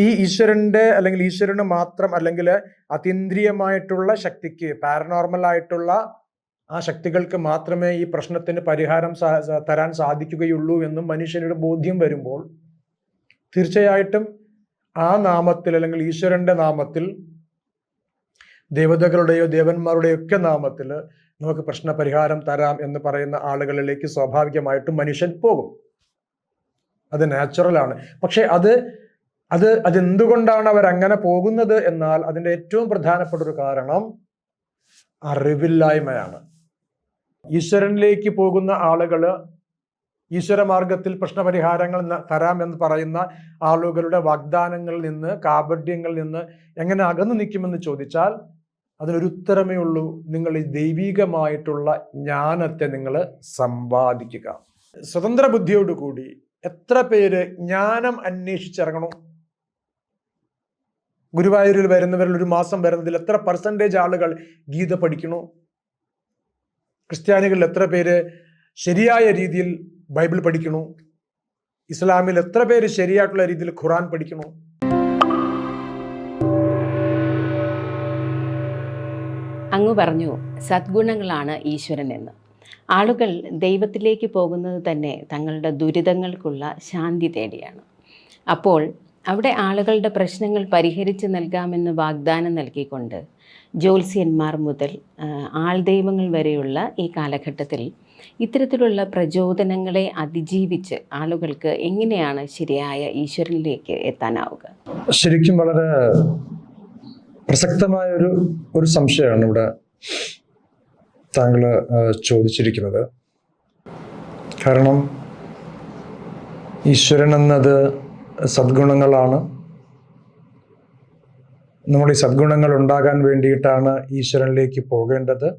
ഈ ഈശ്വരന്റെ അല്ലെങ്കിൽ ഈശ്വരന് മാത്രം അല്ലെങ്കിൽ അതീന്ദ്രിയമായിട്ടുള്ള ശക്തിക്ക്, പാരനോർമൽ ആയിട്ടുള്ള ആ ശക്തികൾക്ക് മാത്രമേ ഈ പ്രശ്നത്തിന് പരിഹാരം തരാൻ സാധിക്കുകയുള്ളൂ എന്നും മനുഷ്യനൊരു ബോധ്യം വരുമ്പോൾ തീർച്ചയായിട്ടും ആ നാമത്തിൽ അല്ലെങ്കിൽ ഈശ്വരന്റെ നാമത്തിൽ, ദേവതകളുടെയോ ദേവന്മാരുടെയോ ഒക്കെ നാമത്തിൽ നമുക്ക് പ്രശ്ന പരിഹാരം തരാം എന്ന് പറയുന്ന ആളുകളിലേക്ക് സ്വാഭാവികമായിട്ടും മനുഷ്യൻ പോകും. അത് നാച്ചുറലാണ്. പക്ഷെ അതെന്തുകൊണ്ടാണ് അവരങ്ങനെ പോകുന്നത് എന്നാൽ അതിൻ്റെ ഏറ്റവും പ്രധാനപ്പെട്ട ഒരു കാരണം അറിവില്ലായ്മയാണ്. ഈശ്വരനിലേക്ക് പോകുന്ന ആളുകള് ഈശ്വരമാർഗത്തിൽ പ്രശ്നപരിഹാരങ്ങൾ തരാം എന്ന് പറയുന്ന ആളുകളുടെ വാഗ്ദാനങ്ങളിൽ നിന്ന്, കാപഢ്യങ്ങളിൽ നിന്ന് എങ്ങനെ അകന്നു നിൽക്കുമെന്ന് ചോദിച്ചാൽ അതിനൊരു ഉത്തരമേ ഉള്ളൂ. നിങ്ങൾ ഈ ദൈവികമായിട്ടുള്ള ജ്ഞാനത്തെ നിങ്ങൾ സമ്പാദിക്കുക. സ്വതന്ത്ര ബുദ്ധിയോടുകൂടി എത്ര പേര് ജ്ഞാനം അന്വേഷിച്ചിറങ്ങണം? ഗുരുവായൂരിൽ വരുന്നവരിൽ ഒരു മാസം വരുന്നതിൽ എത്ര % ആളുകൾ ഗീത പഠിക്കണു? ക്രിസ്ത്യാനികളിൽ എത്ര പേര് ശരിയായ രീതിയിൽ ബൈബിൾ പഠിക്കണു? ഇസ്ലാമിൽ എത്ര പേര് ശരിയായിട്ടുള്ള രീതിയിൽ ഖുറാൻ പഠിക്കണു? അങ്ങ് പറഞ്ഞു സദ്ഗുണങ്ങളാണ് ഈശ്വരൻ എന്ന്. ആളുകൾ ദൈവത്തിലേക്ക് പോകുന്നത് തന്നെ തങ്ങളുടെ ദുരിതങ്ങൾക്കുള്ള ശാന്തി തേടിയാണ്. അപ്പോൾ അവിടെ ആളുകളുടെ പ്രശ്നങ്ങൾ പരിഹരിച്ച് നൽകാമെന്ന് വാഗ്ദാനം നൽകിക്കൊണ്ട് ജ്യോത്സ്യന്മാർ മുതൽ ആൾദൈവങ്ങൾ വരെയുള്ള ഈ കാലഘട്ടത്തിൽ ഇത്തരത്തിലുള്ള പ്രചോദനങ്ങളെ അതിജീവിച്ച് ആളുകൾക്ക് എങ്ങനെയാണ് ശരിയായ ഈശ്വരനിലേക്ക് എത്താനാവുക? ശരിക്കും വളരെ പ്രസക്തമായ ഒരു സംശയമാണ് ഇവിടെ താങ്കൾ ചോദിച്ചിരിക്കുന്നത്. കാരണം ഈശ്വരൻ എന്നത് സദ്ഗുണങ്ങളാണ്. നമ്മൾ ഈ സദ്ഗുണങ്ങൾ ഉണ്ടാകാൻ വേണ്ടിയിട്ടാണ് ഈശ്വരനിലേക്ക് പോകേണ്ടത്.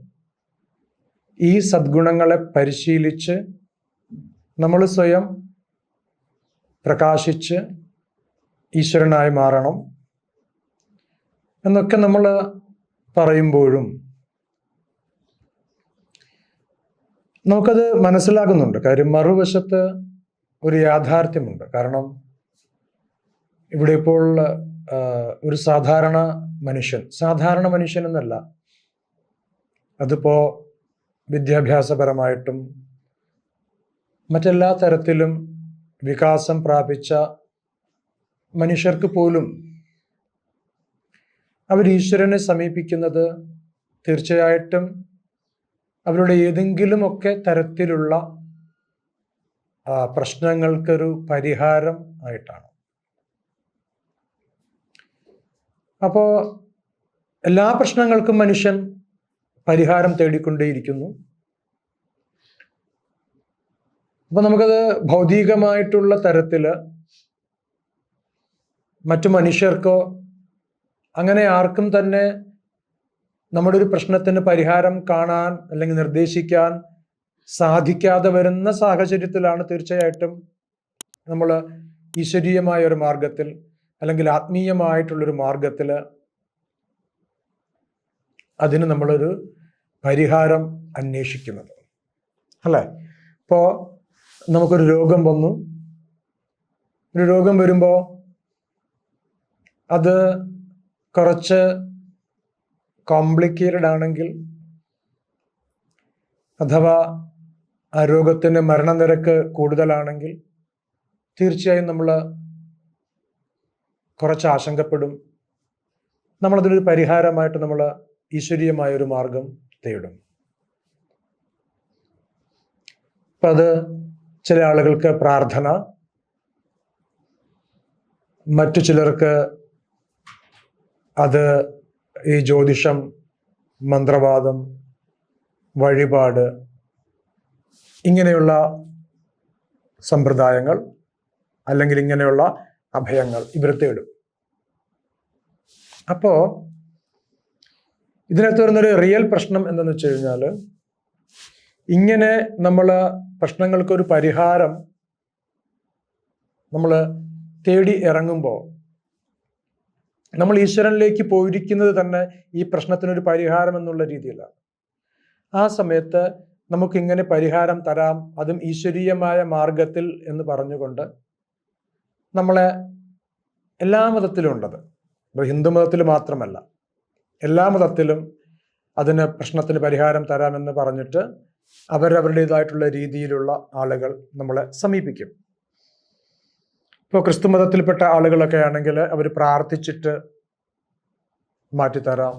ഈ സദ്ഗുണങ്ങളെ പരിശീലിച്ച് നമ്മൾ സ്വയം പ്രകാശിച്ച് ഈശ്വരനായി മാറണം എന്നൊക്കെ നമ്മൾ പറയുമ്പോഴും നമുക്കത് മനസ്സിലാകുന്നുണ്ട്. കാര്യം മറുവശത്ത് ഒരു യാഥാർത്ഥ്യമുണ്ട്. കാരണം ഇവിടെ ഇപ്പോൾ ഒരു സാധാരണ മനുഷ്യൻ എന്നല്ല, അതിപ്പോ വിദ്യാഭ്യാസപരമായിട്ടും മറ്റെല്ലാ തരത്തിലും വികാസം പ്രാപിച്ച മനുഷ്യർക്ക് പോലും അവർ ഈശ്വരനെ സമീപിക്കുന്നത് തീർച്ചയായിട്ടും അവരുടെ ഏതെങ്കിലുമൊക്കെ തരത്തിലുള്ള പ്രശ്നങ്ങൾക്കൊരു പരിഹാരം ആയിട്ടാണ്. അപ്പോൾ എല്ലാ പ്രശ്നങ്ങൾക്കും മനുഷ്യൻ പരിഹാരം തേടിക്കൊണ്ടേയിരിക്കുന്നു. അപ്പൊ നമുക്കത് ഭൗതികമായിട്ടുള്ള തരത്തില് മറ്റു മനുഷ്യർക്കോ അങ്ങനെ ആർക്കും തന്നെ നമ്മുടെ ഒരു പ്രശ്നത്തിന് പരിഹാരം കാണാൻ അല്ലെങ്കിൽ നിർദ്ദേശിക്കാൻ സാധിക്കാതെ വരുന്ന സാഹചര്യത്തിലാണ് തീർച്ചയായിട്ടും നമ്മൾ ഈശ്വരീയമായ ഒരു മാർഗത്തിൽ അല്ലെങ്കിൽ ആത്മീയമായിട്ടുള്ളൊരു മാർഗത്തിൽ അതിന് നമ്മളൊരു പരിഹാരം അന്വേഷിക്കുന്നത്, അല്ലേ? ഇപ്പോൾ നമുക്കൊരു രോഗം വന്നു. ഒരു രോഗം വരുമ്പോൾ അത് കുറച്ച് കോംപ്ലിക്കേറ്റഡ് ആണെങ്കിൽ, അഥവാ ആ രോഗത്തിന് മരണനിരക്ക് കൂടുതലാണെങ്കിൽ തീർച്ചയായും നമ്മൾ കുറച്ച് ആശങ്കപ്പെടും. നമ്മളതിനൊരു പരിഹാരമായിട്ട് നമ്മൾ ഈശ്വരീയമായ ഒരു മാർഗം തേടും. അപ്പൊ അത് ചില ആളുകൾക്ക് പ്രാർത്ഥന, മറ്റു ചിലർക്ക് അത് ഈ ജ്യോതിഷം, മന്ത്രവാദം, വഴിപാട്, ഇങ്ങനെയുള്ള സമ്പ്രദായങ്ങൾ അല്ലെങ്കിൽ ഇങ്ങനെയുള്ള അഭയങ്ങൾ ഇവർ തേടും. അപ്പോ ഇതിനകത്ത് വരുന്നൊരു റിയൽ പ്രശ്നം എന്തെന്ന് വെച്ച് കഴിഞ്ഞാൽ, ഇങ്ങനെ നമ്മൾ പ്രശ്നങ്ങൾക്കൊരു പരിഹാരം നമ്മൾ തേടി ഇറങ്ങുമ്പോൾ നമ്മൾ ഈശ്വരനിലേക്ക് പോയിരിക്കുന്നത് തന്നെ ഈ പ്രശ്നത്തിനൊരു പരിഹാരം എന്നുള്ള രീതിയിലാണ്. ആ സമയത്ത് നമുക്കിങ്ങനെ പരിഹാരം തരാം, അതും ഈശ്വരീയമായ മാർഗത്തിൽ എന്ന് പറഞ്ഞുകൊണ്ട് നമ്മളെ എല്ലാ മതത്തിലും ഉണ്ടത്. ഇപ്പോൾ ഹിന്ദു മതത്തിൽ മാത്രമല്ല, എല്ലാ മതത്തിലും അതിന് പ്രശ്നത്തിന് പരിഹാരം തരാമെന്ന് പറഞ്ഞിട്ട് അവരവരുടേതായിട്ടുള്ള രീതിയിലുള്ള ആളുകൾ നമ്മളെ സമീപിക്കും. ഇപ്പോൾ ക്രിസ്തു മതത്തിൽപ്പെട്ട ആളുകളൊക്കെ ആണെങ്കിൽ അവർ പ്രാർത്ഥിച്ചിട്ട് മാറ്റിത്തരാം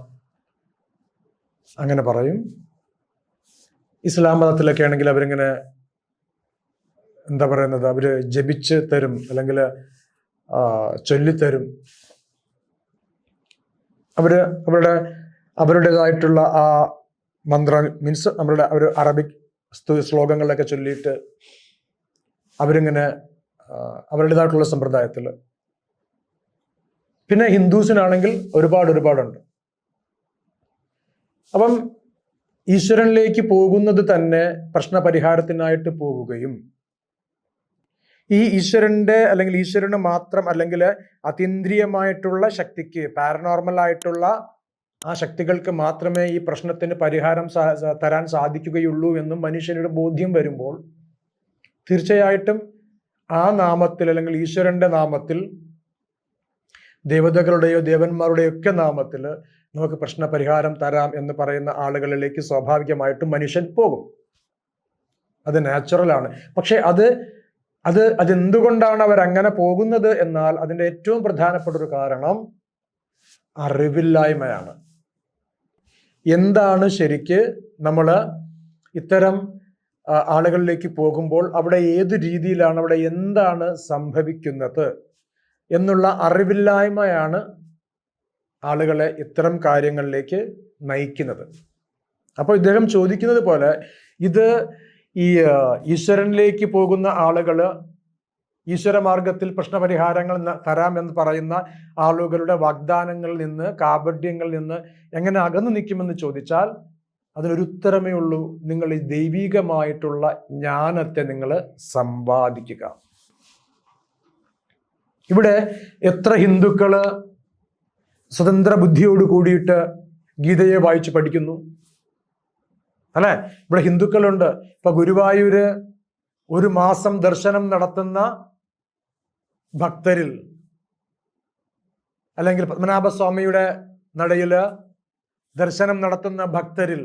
അങ്ങനെ പറയും. ഇസ്ലാം മതത്തിലൊക്കെ ആണെങ്കിൽ അവരിങ്ങനെ എന്താ പറയുന്നത്, അവര് ജപിച്ച് തരും, അല്ലെങ്കിൽ ചൊല്ലിത്തരും. അവരുടേതായിട്ടുള്ള ആ മന്ത്ര മീൻസ് അവർ അറബിക് ശ്ലോകങ്ങളിലൊക്കെ ചൊല്ലിയിട്ട് അവരിങ്ങനെ അവരുടേതായിട്ടുള്ള സമ്പ്രദായത്തിൽ. പിന്നെ ഹിന്ദുസിനാണെങ്കിൽ ഒരുപാടുണ്ട്. അപ്പം ഈശ്വരനിലേക്ക് പോകുന്നത് തന്നെ പ്രശ്നപരിഹാരത്തിനായിട്ട് പോവുകയും ഈ ഈശ്വരന്റെ അല്ലെങ്കിൽ ഈശ്വരന് മാത്രം അല്ലെങ്കിൽ അതീന്ദ്രിയമായിട്ടുള്ള ശക്തിക്ക്, പാരനോർമൽ ആയിട്ടുള്ള ആ ശക്തികൾക്ക് മാത്രമേ ഈ പ്രശ്നത്തിന് പരിഹാരം തരാൻ സാധിക്കുകയുള്ളൂ എന്നും മനുഷ്യനൊരു ബോധ്യം വരുമ്പോൾ തീർച്ചയായിട്ടും ആ നാമത്തിൽ അല്ലെങ്കിൽ ഈശ്വരന്റെ നാമത്തിൽ, ദേവതകളുടെയോ ദേവന്മാരുടെയോ ഒക്കെ നാമത്തിൽ നമുക്ക് പ്രശ്നപരിഹാരം തരാം എന്ന് പറയുന്ന ആളുകളിലേക്ക് സ്വാഭാവികമായിട്ടും മനുഷ്യൻ പോകും. അത് നാച്ചുറലാണ്. പക്ഷെ അതെന്തുകൊണ്ടാണ് അവരങ്ങനെ പോകുന്നത് എന്നാൽ അതിൻ്റെ ഏറ്റവും പ്രധാനപ്പെട്ട ഒരു കാരണം അറിവില്ലായ്മയാണ്. എന്താണ് ശരിക്ക് നമ്മൾ ഇത്തരം ആളുകളിലേക്ക് പോകുമ്പോൾ അവിടെ ഏത് രീതിയിലാണ്, അവിടെ എന്താണ് സംഭവിക്കുന്നത് എന്നുള്ള അറിവില്ലായ്മയാണ് ആളുകളെ ഇത്തരം കാര്യങ്ങളിലേക്ക് നയിക്കുന്നത്. അപ്പോൾ ഇദ്ദേഹം ചോദിക്കുന്നത് പോലെ ഇത് ഈ ഈശ്വരനിലേക്ക് പോകുന്ന ആളുകൾ, ഈശ്വരമാർഗത്തിൽ പ്രശ്നപരിഹാരങ്ങൾ തരാം എന്ന് പറയുന്ന ആളുകളുടെ വാഗ്ദാനങ്ങളിൽ നിന്ന്, കാപട്യങ്ങളിൽ നിന്ന് എങ്ങനെ അകന്നു നിൽക്കുമെന്ന് ചോദിച്ചാൽ അതിനൊരു ഉത്തരമേ ഉള്ളൂ. നിങ്ങൾ ഈ ദൈവികമായിട്ടുള്ള ജ്ഞാനത്തെ നിങ്ങൾ സമ്പാദിക്കുക. ഇവിടെ എത്ര ഹിന്ദുക്കള് സ്വതന്ത്ര ബുദ്ധിയോട് കൂടിയിട്ട് ഗീതയെ വായിച്ച് പഠിക്കുന്നു, അല്ലെ? ഇവിടെ ഹിന്ദുക്കളുണ്ട്. ഇപ്പൊ ഗുരുവായൂര് ഒരു മാസം ദർശനം നടത്തുന്ന ഭക്തരിൽ, അല്ലെങ്കിൽ പത്മനാഭസ്വാമിയുടെ നടയില് ദർശനം നടത്തുന്ന ഭക്തരിൽ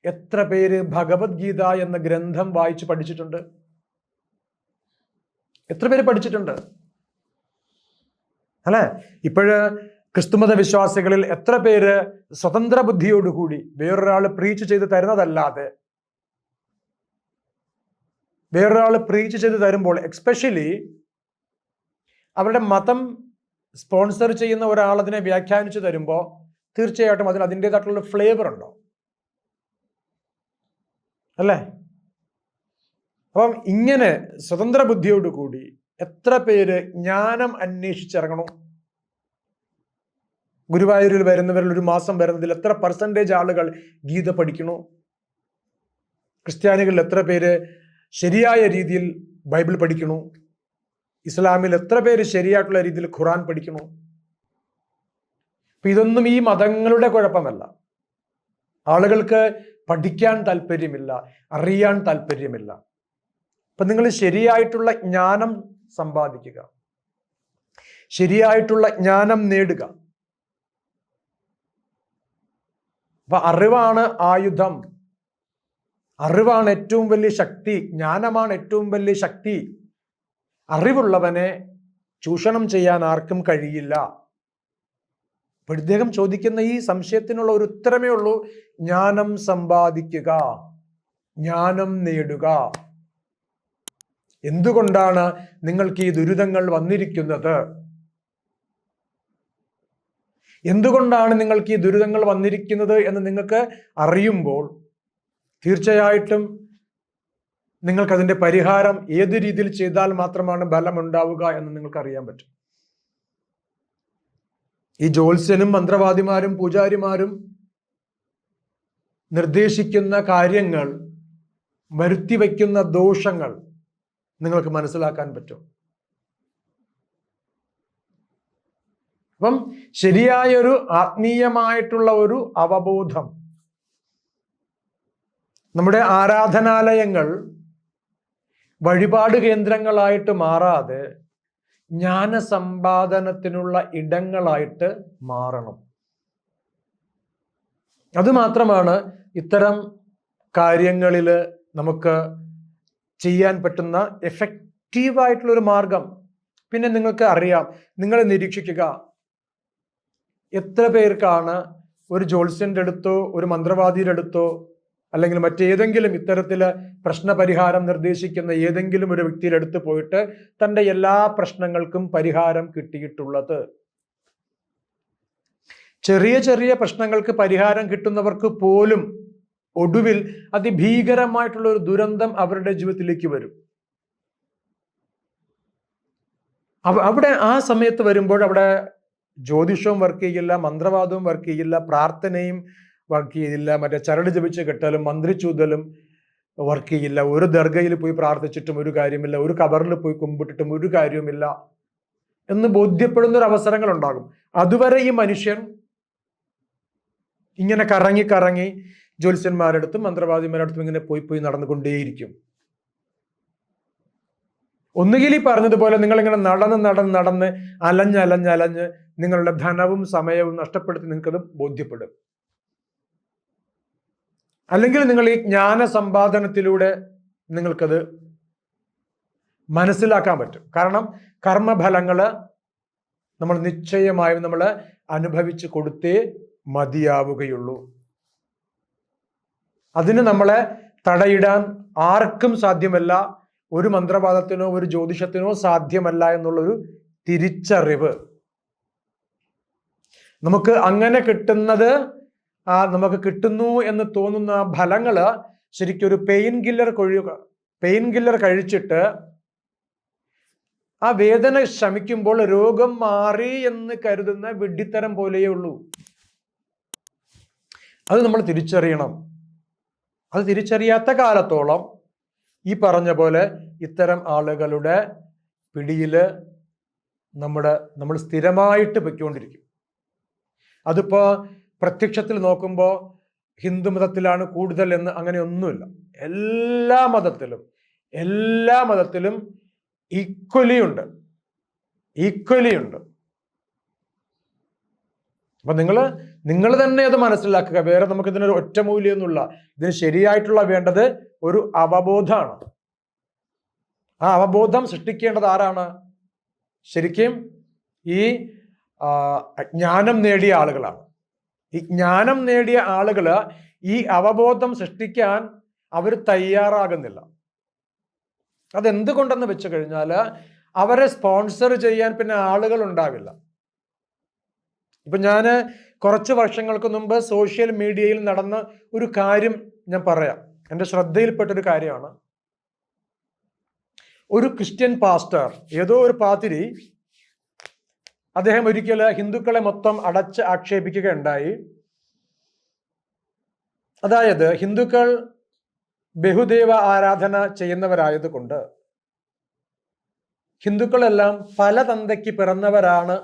എത്ര പേര് ഭഗവത്ഗീത എന്ന ഗ്രന്ഥം വായിച്ച് പഠിച്ചിട്ടുണ്ട്? എത്ര പേര് പഠിച്ചിട്ടുണ്ട്, അല്ലെ? ഇപ്പോഴ് ക്രിസ്തുമത വിശ്വാസികളിൽ എത്ര പേര് സ്വതന്ത്ര ബുദ്ധിയോടുകൂടി വേറൊരാൾ പ്രീച്ച് ചെയ്ത് തരുന്നതല്ലാതെ, വേറൊരാൾ പ്രീച്ച് ചെയ്ത് തരുമ്പോൾ, എക്സ്പെഷ്യലി അവരുടെ മതം സ്പോൺസർ ചെയ്യുന്ന ഒരാൾ അതിനെ വ്യാഖ്യാനിച്ചു തരുമ്പോൾ തീർച്ചയായിട്ടും അതിന് അതിൻ്റെതായിട്ടുള്ള ഫ്ലേവർ ഉണ്ടോ, അല്ലേ? അപ്പം ഇങ്ങനെ സ്വതന്ത്ര ബുദ്ധിയോടുകൂടി എത്ര പേര് ജ്ഞാനം അന്വേഷിച്ചിറങ്ങണം? ഗുരുവായൂരിൽ വരുന്നവരിൽ ഒരു മാസം വരുന്നതിൽ എത്ര % ആളുകൾ ഗീത പഠിക്കണു? ക്രിസ്ത്യാനികളിൽ എത്ര പേര് ശരിയായ രീതിയിൽ ബൈബിൾ പഠിക്കണു? ഇസ്ലാമിൽ എത്ര പേര് ശരിയായിട്ടുള്ള രീതിയിൽ ഖുറാൻ പഠിക്കണു? അപ്പൊ ഇതൊന്നും ഈ മതങ്ങളുടെ കുഴപ്പമല്ല. ആളുകൾക്ക് പഠിക്കാൻ താല്പര്യമില്ല, അറിയാൻ താല്പര്യമില്ല. അപ്പൊ നിങ്ങൾ ശരിയായിട്ടുള്ള ജ്ഞാനം സമ്പാദിക്കുക, ശരിയായിട്ടുള്ള ജ്ഞാനം നേടുക. അപ്പൊ അറിവാണ് ആയുധം, അറിവാണ് ഏറ്റവും വലിയ ശക്തി, ജ്ഞാനമാണ് ഏറ്റവും വലിയ ശക്തി. അറിവുള്ളവനെ ചൂഷണം ചെയ്യാൻ ആർക്കും കഴിയില്ല. അപ്പോൾ ഇദ്ദേഹം ചോദിക്കുന്ന ഈ സംശയത്തിനുള്ള ഒരു ഉത്തരമേ ഉള്ളൂ: ജ്ഞാനം സമ്പാദിക്കുക, ജ്ഞാനം നേടുക. എന്തുകൊണ്ടാണ് നിങ്ങൾക്ക് ഈ ദുരിതങ്ങൾ വന്നിരിക്കുന്നത്? എന്തുകൊണ്ടാണ് നിങ്ങൾക്ക് ഈ ദുരിതങ്ങൾ വന്നിരിക്കുന്നത് എന്ന് നിങ്ങൾക്ക് അറിയുമ്പോൾ തീർച്ചയായിട്ടും നിങ്ങൾക്കതിൻ്റെ പരിഹാരം ഏത് രീതിയിൽ ചെയ്താൽ മാത്രമാണ് ഫലമുണ്ടാവുക എന്ന് നിങ്ങൾക്ക് അറിയാൻ പറ്റും. ഈ ജ്യോത്സ്യനും മന്ത്രവാദിമാരും പൂജാരിമാരും നിർദ്ദേശിക്കുന്ന കാര്യങ്ങൾ, വരുത്തി വയ്ക്കുന്ന ദോഷങ്ങൾ നിങ്ങൾക്ക് മനസ്സിലാക്കാൻ പറ്റും. അപ്പം ശരിയായൊരു ആത്മീയമായിട്ടുള്ള ഒരു അവബോധം, നമ്മുടെ ആരാധനാലയങ്ങൾ വഴിപാട് കേന്ദ്രങ്ങളായിട്ട് മാറാതെ ജ്ഞാനസമ്പാദനത്തിനുള്ള ഇടങ്ങളായിട്ട് മാറണം. അതുമാത്രമാണ് ഇത്തരം കാര്യങ്ങളിൽ നമുക്ക് ചെയ്യാൻ പറ്റുന്ന എഫക്റ്റീവായിട്ടുള്ളൊരു മാർഗം. പിന്നെ നിങ്ങൾക്ക് അറിയാം, നിങ്ങൾ നിരീക്ഷിക്കുക, എത്ര പേർക്കാണ് ഒരു ജ്യോത്സ്യന്റെ അടുത്തോ ഒരു മന്ത്രവാദിയുടെ അടുത്തോ അല്ലെങ്കിൽ മറ്റേതെങ്കിലും ഇത്തരത്തിൽ പ്രശ്നപരിഹാരം നിർദ്ദേശിക്കുന്ന ഏതെങ്കിലും ഒരു വ്യക്തിയുടെ അടുത്ത് പോയിട്ട് തൻ്റെ എല്ലാ പ്രശ്നങ്ങൾക്കും പരിഹാരം കിട്ടിയിട്ടുള്ളത്? ചെറിയ ചെറിയ പ്രശ്നങ്ങൾക്ക് പരിഹാരം കിട്ടുന്നവർക്ക് പോലും ഒടുവിൽ അതിഭീകരമായിട്ടുള്ള ഒരു ദുരന്തം അവരുടെ ജീവിതത്തിലേക്ക് വരും. അവിടെ ആ സമയത്ത് വരുമ്പോൾ അവിടെ ജ്യോതിഷവും വർക്ക് ചെയ്യില്ല, മന്ത്രവാദവും വർക്ക് ചെയ്യില്ല, പ്രാർത്ഥനയും വർക്ക് ചെയ്യില്ല, മറ്റേ ചരട് ജപിച്ച് കെട്ടലും മന്ത്രിച്ചൂതലും വർക്ക് ചെയ്യില്ല, ഒരു ദർഗയിൽ പോയി പ്രാർത്ഥിച്ചിട്ടും ഒരു കാര്യമില്ല, ഒരു കബറിൽ പോയി കുമ്പിട്ടിട്ടും ഒരു കാര്യവുമില്ല എന്ന് ബോധ്യപ്പെടുന്ന ഒരു അവസരങ്ങൾ ഉണ്ടാകും. അതുവരെ ഈ മനുഷ്യൻ ഇങ്ങനെ കറങ്ങി കറങ്ങി ജ്യോത്സ്യന്മാരടുത്തും മന്ത്രവാദിമാരടുത്തും ഇങ്ങനെ പോയി നടന്നുകൊണ്ടേയിരിക്കും. ഒന്നുകിൽ ഈ പറഞ്ഞതുപോലെ നിങ്ങളിങ്ങനെ നടന്ന് അലഞ്ഞ് നിങ്ങളുടെ ധനവും സമയവും നഷ്ടപ്പെടുത്തി നിങ്ങൾക്കത് ബോധ്യപ്പെടും. അല്ലെങ്കിൽ നിങ്ങൾ ഈ ജ്ഞാന സമ്പാദനത്തിലൂടെ നിങ്ങൾക്കത് മനസ്സിലാക്കാൻ പറ്റും. കാരണം കർമ്മഫലങ്ങൾ നമ്മൾ നിശ്ചയമായും നമ്മൾ അനുഭവിച്ച് കൊടുത്തേ മതിയാവുകയുള്ളൂ. അതിന് നമ്മളെ തടയിടാൻ ആർക്കും സാധ്യമല്ല, ഒരു മന്ത്രവാദത്തിനോ ഒരു ജ്യോതിഷത്തിനോ സാധ്യമല്ല എന്നുള്ളൊരു തിരിച്ചറിവ് നമുക്ക് അങ്ങനെ കിട്ടുന്നത്, നമുക്ക് കിട്ടുന്നു എന്ന് തോന്നുന്ന ഫലങ്ങള് ശരിക്കും ഒരു പെയിൻ കില്ലർ കഴിച്ചിട്ട് ആ വേദന ശമിക്കുമ്പോൾ രോഗം മാറി എന്ന് കരുതുന്ന വിഡ്ഢിത്തരം പോലെയേ ഉള്ളൂ. അത് നമ്മൾ തിരിച്ചറിയണം. അത് തിരിച്ചറിയാത്ത കാലത്തോളം ഈ പറഞ്ഞ പോലെ ഇത്തരം ആളുകളുടെ പിടിയില് നമ്മൾ സ്ഥിരമായിട്ട് പൊയ്ക്കൊണ്ടിരിക്കും. അതിപ്പോ പ്രത്യക്ഷത്തിൽ നോക്കുമ്പോൾ ഹിന്ദു മതത്തിലാണ് കൂടുതൽ എന്ന് അങ്ങനെയൊന്നുമില്ല. എല്ലാ മതത്തിലും ഈക്വലി ഉണ്ട്. അപ്പൊ നിങ്ങൾ തന്നെ അത് മനസ്സിലാക്കുക. വേറെ നമുക്ക് ഇതിനൊരു ഒറ്റമൂല്യം എന്നുള്ള, ഇതിന് ശരിയായിട്ടുള്ള വേണ്ടത് ഒരു അവബോധമാണ്. ആ അവബോധം സൃഷ്ടിക്കേണ്ടത് ആരാണ്? ശരിക്കും ഈ ജ്ഞാനം നേടിയ ആളുകളാണ്. ഈ ജ്ഞാനം നേടിയ ആളുകള് ഈ അവബോധം സൃഷ്ടിക്കാൻ അവർ തയ്യാറാകുന്നില്ല. അതെന്തുകൊണ്ടെന്ന് വെച്ച് കഴിഞ്ഞാൽ അവരെ സ്പോൺസർ ചെയ്യാൻ പിന്നെ ആളുകൾ ഉണ്ടാവില്ല. ഇപ്പൊ ഞാൻ കുറച്ച് വർഷങ്ങൾക്ക് മുമ്പ് സോഷ്യൽ മീഡിയയിൽ നടന്ന ഒരു കാര്യം ഞാൻ പറയാം. എൻ്റെ ശ്രദ്ധയിൽപ്പെട്ടൊരു കാര്യമാണ്. ഒരു ക്രിസ്ത്യൻ പാസ്റ്റർ, ഏതോ ഒരു പാതിരി, അദ്ദേഹം ഒരിക്കൽ ഹിന്ദുക്കളെ മൊത്തം അടച്ച് ആക്ഷേപിക്കുകയുണ്ടായി. അതായത് ഹിന്ദുക്കൾ ബഹുദേവ ആരാധന ചെയ്യുന്നവരായതുകൊണ്ട് ഹിന്ദുക്കളെല്ലാം പല തന്തയ്ക്ക് പിറന്നവരാണ്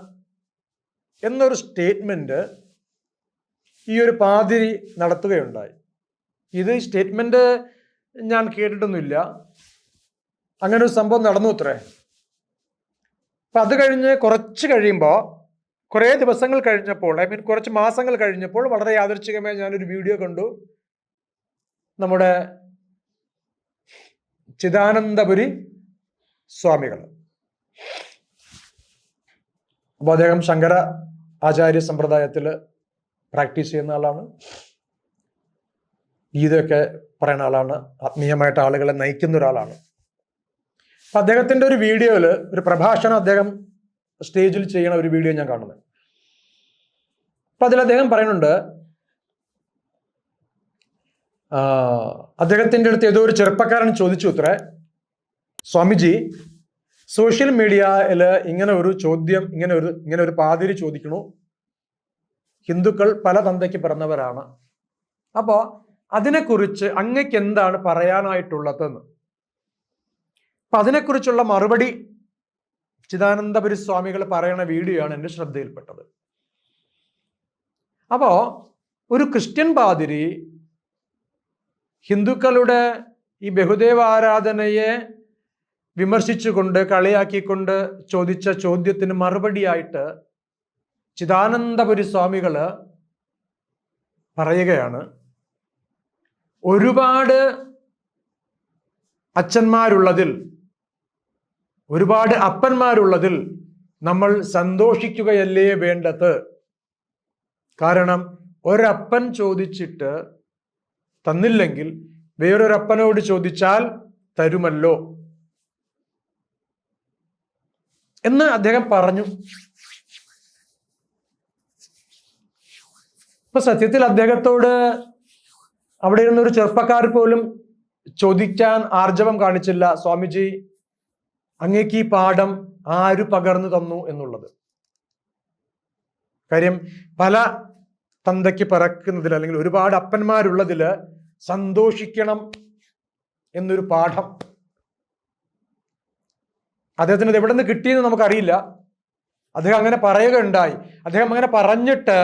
എന്നൊരു സ്റ്റേറ്റ്മെന്റ് ഈ ഒരു പാതിരി നടത്തുകയുണ്ടായി. ഇത് സ്റ്റേറ്റ്മെന്റ് ഞാൻ കേട്ടിട്ടൊന്നുമില്ല, അങ്ങനെ ഒരു സംഭവം നടന്നു അത്രേ. അപ്പൊ അത് കഴിഞ്ഞ് കുറേ ദിവസങ്ങൾ കഴിഞ്ഞപ്പോൾ, കുറച്ച് മാസങ്ങൾ കഴിഞ്ഞപ്പോൾ വളരെ യാദൃച്ഛികമായി ഞാനൊരു വീഡിയോ കണ്ടു. നമ്മുടെ ചിദാനന്ദപുരി സ്വാമികൾ, അപ്പൊ അദ്ദേഹം ശങ്കര ആചാര്യ സമ്പ്രദായത്തിൽ പ്രാക്ടീസ് ചെയ്യുന്ന ആളാണ്, ഗീതയൊക്കെ പറയുന്ന ആളാണ്, ആത്മീയമായിട്ട് ആളുകളെ നയിക്കുന്ന ഒരാളാണ്. അപ്പൊ അദ്ദേഹത്തിന്റെ ഒരു വീഡിയോയിൽ ഒരു പ്രഭാഷണം അദ്ദേഹം സ്റ്റേജിൽ ചെയ്യണ ഒരു വീഡിയോ ഞാൻ കാണുന്നത്. അപ്പൊ അതിൽ അദ്ദേഹം പറയുന്നുണ്ട്, അദ്ദേഹത്തിന്റെ അടുത്ത് ഏതോ ഒരു ചെറുപ്പക്കാരൻ ചോദിച്ചു അത്രേ, സ്വാമിജി, സോഷ്യൽ മീഡിയയിൽ ഇങ്ങനെ ഒരു ചോദ്യം, ഇങ്ങനെ ഒരു പാതിരി ചോദിക്കണു, ഹിന്ദുക്കൾ പല തന്തയ്ക്ക് പിറന്നവരാണ്, അപ്പോ അതിനെക്കുറിച്ച് അങ്ങക്ക് എന്താണ് പറയാനായിട്ടുള്ളതെന്ന്. അപ്പൊ അതിനെക്കുറിച്ചുള്ള മറുപടി ചിദാനന്ദപുരി സ്വാമികൾ പറയുന്ന വീഡിയോ ആണ് എൻ്റെ ശ്രദ്ധയിൽപ്പെട്ടത്. അപ്പോ ഒരു ക്രിസ്ത്യൻ പാതിരി ഹിന്ദുക്കളുടെ ഈ ബഹുദേവ ആരാധനയെ വിമർശിച്ചുകൊണ്ട് കളിയാക്കിക്കൊണ്ട് ചോദിച്ച ചോദ്യത്തിന് മറുപടിയായിട്ട് ചിദാനന്ദപുരി സ്വാമികള് പറയുകയാണ്, ഒരുപാട് അച്ഛന്മാരുള്ളതിൽ, ഒരുപാട് അപ്പന്മാരുള്ളതിൽ നമ്മൾ സന്തോഷിക്കുകയല്ലേ വേണ്ടത്. കാരണം ഒരപ്പൻ ചോദിച്ചിട്ട് തന്നില്ലെങ്കിൽ വേറൊരപ്പനോട് ചോദിച്ചാൽ തരുമല്ലോ എന്ന് അദ്ദേഹം പറഞ്ഞു. ഇപ്പൊ സത്യത്തിൽ അദ്ദേഹത്തോട് അവിടെ ഇരുന്നൊരു ചെറുപ്പക്കാർ പോലും ചോദിക്കാൻ ആർജവം കാണിച്ചില്ല, സ്വാമിജി അങ്ങേക്ക് ഈ പാഠം ആര് പകർന്നു തന്നു എന്നുള്ളത്. കാര്യം പല തന്തയ്ക്ക് പിറക്കുന്നതിൽ, അല്ലെങ്കിൽ ഒരുപാട് അപ്പന്മാരുള്ളതില് സന്തോഷിക്കണം എന്നൊരു പാഠം അദ്ദേഹത്തിന് ഇത് എവിടെ നിന്ന് കിട്ടിയെന്ന് നമുക്കറിയില്ല. അദ്ദേഹം അങ്ങനെ പറയുകയുണ്ടായി. അദ്ദേഹം അങ്ങനെ പറഞ്ഞിട്ട്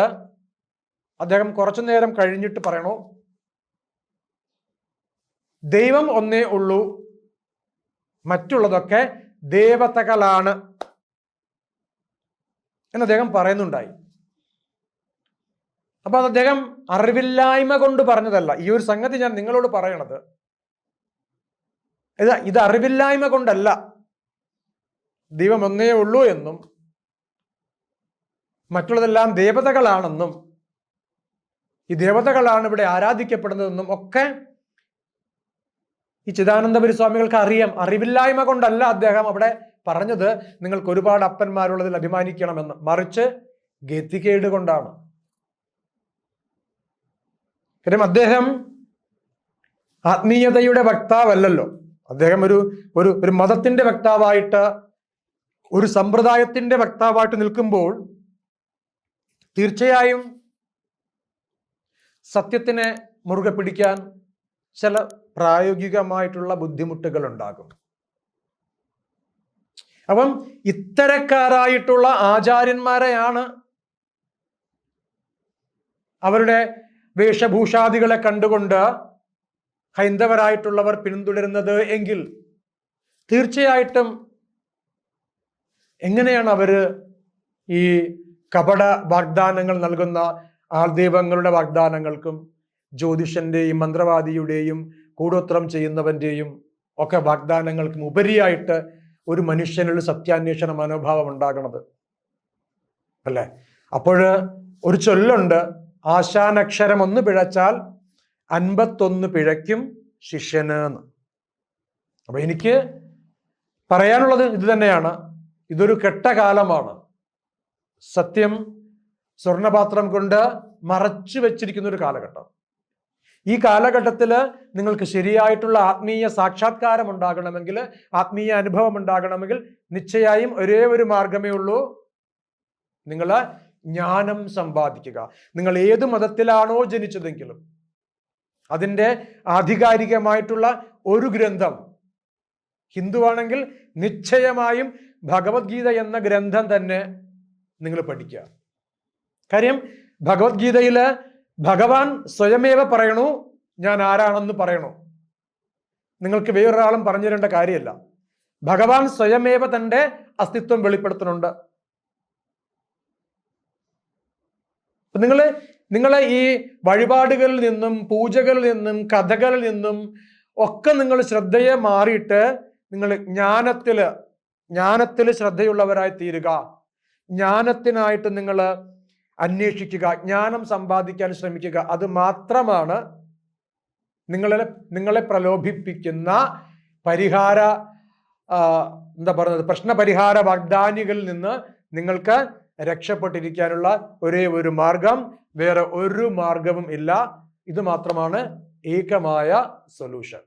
അദ്ദേഹം കുറച്ചു നേരം കഴിഞ്ഞിട്ട് പറയണു, ദൈവം ഒന്നേ ഉള്ളൂ, മറ്റുള്ളതൊക്കെ ദേവതകളാണ് എന്ന് അദ്ദേഹം പറയുന്നുണ്ടായി. അപ്പൊ അത് അദ്ദേഹം അറിവില്ലായ്മ കൊണ്ട് പറഞ്ഞതല്ല. ഈ ഒരു സംഗതി ഞാൻ നിങ്ങളോട് പറയണത് ഇത് അറിവില്ലായ്മ കൊണ്ടല്ല. ദൈവം ഒന്നേ ഉള്ളൂ എന്നും മറ്റുള്ളതെല്ലാം ദേവതകളാണെന്നും ഈ ദേവതകളാണ് ഇവിടെ ആരാധിക്കപ്പെടുന്നതെന്നും ഒക്കെ ഈ ചിദാനന്ദപുരി സ്വാമികൾക്ക് അറിയാം. അറിവില്ലായ്മ കൊണ്ടല്ല അദ്ദേഹം അവിടെ പറഞ്ഞത് നിങ്ങൾക്ക് ഒരുപാട് അപ്പന്മാരുള്ളതിൽ അഭിമാനിക്കണമെന്ന്, മറിച്ച് ഗതികേട് കൊണ്ടാണ്. കാര്യം അദ്ദേഹം ആത്മീയതയുടെ വക്താവല്ലല്ലോ. അദ്ദേഹം ഒരു മതത്തിന്റെ വക്താവായിട്ട്, ഒരു സമ്പ്രദായത്തിന്റെ വക്താവായിട്ട് നിൽക്കുമ്പോൾ തീർച്ചയായും സത്യത്തിനെ മുറുകെ പിടിക്കാൻ ചില പ്രായോഗികമായിട്ടുള്ള ബുദ്ധിമുട്ടുകൾ ഉണ്ടാകും. അപ്പം ഇത്തരക്കാരായിട്ടുള്ള ആചാര്യന്മാരെയാണ് അവരുടെ വേഷഭൂഷാദികളെ കണ്ടുകൊണ്ട് ഹൈന്ദവരായിട്ടുള്ളവർ പിന്തുടരുന്നത് എങ്കിൽ തീർച്ചയായിട്ടും എങ്ങനെയാണ് അവര് ഈ കപട വാഗ്ദാനങ്ങൾ നൽകുന്ന ആൾദൈവങ്ങളുടെ വാഗ്ദാനങ്ങൾക്കും ജ്യോതിഷന്റെയും മന്ത്രവാദിയുടെയും കൂടോത്രം ചെയ്യുന്നവന്റെയും ഒക്കെ വാഗ്ദാനങ്ങൾക്കും ഉപരിയായിട്ട് ഒരു മനുഷ്യനുള്ള സത്യാന്വേഷണ മനോഭാവം ഉണ്ടാകണത് അല്ലേ? അപ്പോഴ് ഒരു ചൊല്ലുണ്ട്, ആശാനക്ഷരം ഒന്ന് പിഴച്ചാൽ 51 പിഴയ്ക്കും ശിഷ്യന് എന്ന്. അപ്പൊ എനിക്ക് പറയാനുള്ളത് ഇത് തന്നെയാണ്. ഇതൊരു കെട്ട കാലമാണ്. സത്യം സ്വർണപാത്രം കൊണ്ട് മറച്ചു വെച്ചിരിക്കുന്ന ഒരു കാലഘട്ടം. ഈ കാലഘട്ടത്തിൽ നിങ്ങൾക്ക് ശരിയായിട്ടുള്ള ആത്മീയ സാക്ഷാത്കാരം ഉണ്ടാകണമെങ്കിൽ, ആത്മീയ അനുഭവം ഉണ്ടാകണമെങ്കിൽ നിശ്ചയായും ഒരേ ഒരു മാർഗമേ ഉള്ളൂ, നിങ്ങൾ ജ്ഞാനം സമ്പാദിക്കുക. നിങ്ങൾ ഏത് മതത്തിലാണോ ജനിച്ചതെങ്കിലും അതിൻ്റെ ആധികാരികമായിട്ടുള്ള ഒരു ഗ്രന്ഥം, ഹിന്ദുവാണെങ്കിൽ നിശ്ചയമായും ഭഗവത്ഗീത എന്ന ഗ്രന്ഥം തന്നെ നിങ്ങൾ പഠിക്കുക. കാര്യം ഭഗവത്ഗീതയില് ഭഗവാൻ സ്വയമേവ പറയണു, ഞാൻ ആരാണെന്ന് പറയണു. നിങ്ങൾക്ക് വേറൊരാളും പറഞ്ഞു തരേണ്ട കാര്യമല്ല. ഭഗവാൻ സ്വയമേവ തൻ്റെ അസ്തിത്വം വെളിപ്പെടുത്തുന്നുണ്ട്. നിങ്ങളെ ഈ വഴിപാടുകളിൽ നിന്നും പൂജകളിൽ നിന്നും കഥകളിൽ നിന്നും ഒക്കെ നിങ്ങൾ ശ്രദ്ധയെ മാറിയിട്ട് നിങ്ങൾ ജ്ഞാനത്തിൽ ശ്രദ്ധയുള്ളവരായി തീരുക. ജ്ഞാനത്തിനായിട്ട് നിങ്ങൾ അന്വേഷിക്കുക, ജ്ഞാനം സമ്പാദിക്കാൻ ശ്രമിക്കുക. അത് മാത്രമാണ് നിങ്ങളെ പ്രലോഭിപ്പിക്കുന്ന പ്രശ്നപരിഹാര വാഗ്ദാനികളിൽ നിന്ന് നിങ്ങൾക്ക് രക്ഷപ്പെട്ടിരിക്കാനുള്ള ഒരേ ഒരു മാർഗം. വേറെ ഒരു മാർഗവും ഇല്ല. ഇത് മാത്രമാണ് ഏകമായ സൊല്യൂഷൻ.